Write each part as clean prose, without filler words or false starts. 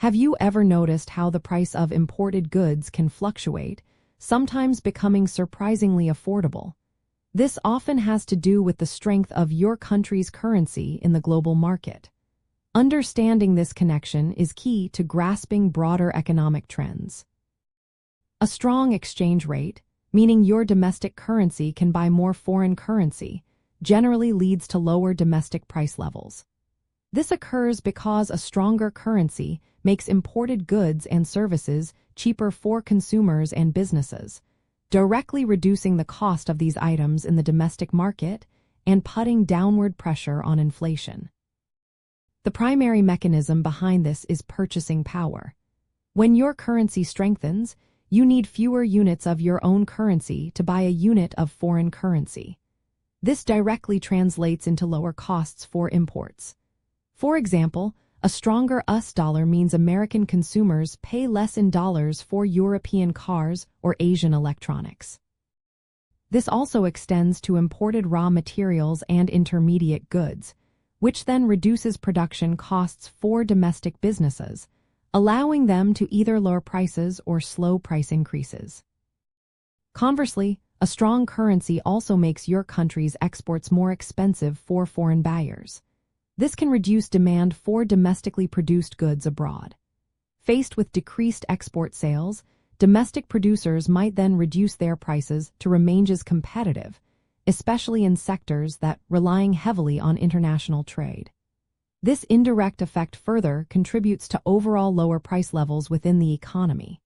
Have you ever noticed how the price of imported goods can fluctuate, sometimes becoming surprisingly affordable? This often has to do with the strength of your country's currency in the global market. Understanding this connection is key to grasping broader economic trends. A strong exchange rate, meaning your domestic currency can buy more foreign currency, generally leads to lower domestic price levels. This occurs because a stronger currency makes imported goods and services cheaper for consumers and businesses, directly reducing the cost of these items in the domestic market and putting downward pressure on inflation. The primary mechanism behind this is purchasing power. When your currency strengthens, you need fewer units of your own currency to buy a unit of foreign currency. This directly translates into lower costs for imports. For example, a stronger US dollar means American consumers pay less in dollars for European cars or Asian electronics. This also extends to imported raw materials and intermediate goods, which then reduces production costs for domestic businesses, allowing them to either lower prices or slow price increases. Conversely, a strong currency also makes your country's exports more expensive for foreign buyers. This can reduce demand for domestically produced goods abroad. Faced with decreased export sales, domestic producers might then reduce their prices to remain as competitive, especially in sectors that rely heavily on international trade. This indirect effect further contributes to overall lower price levels within the economy.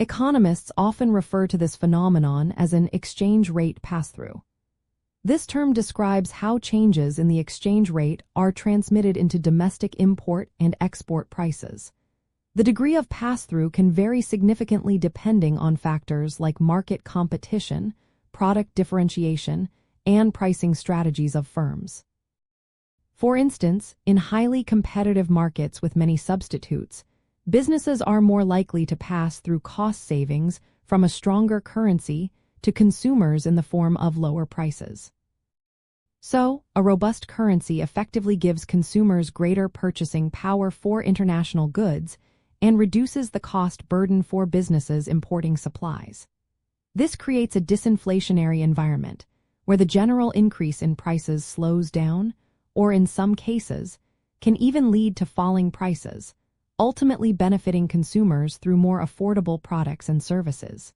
Economists often refer to this phenomenon as an exchange rate pass-through. This term describes how changes in the exchange rate are transmitted into domestic import and export prices. The degree of pass-through can vary significantly depending on factors like market competition, product differentiation, and pricing strategies of firms. For instance, in highly competitive markets with many substitutes, businesses are more likely to pass through cost savings from a stronger currency to consumers in the form of lower prices. So, a robust currency effectively gives consumers greater purchasing power for international goods and reduces the cost burden for businesses importing supplies. This creates a disinflationary environment where the general increase in prices slows down, or in some cases, can even lead to falling prices, ultimately benefiting consumers through more affordable products and services.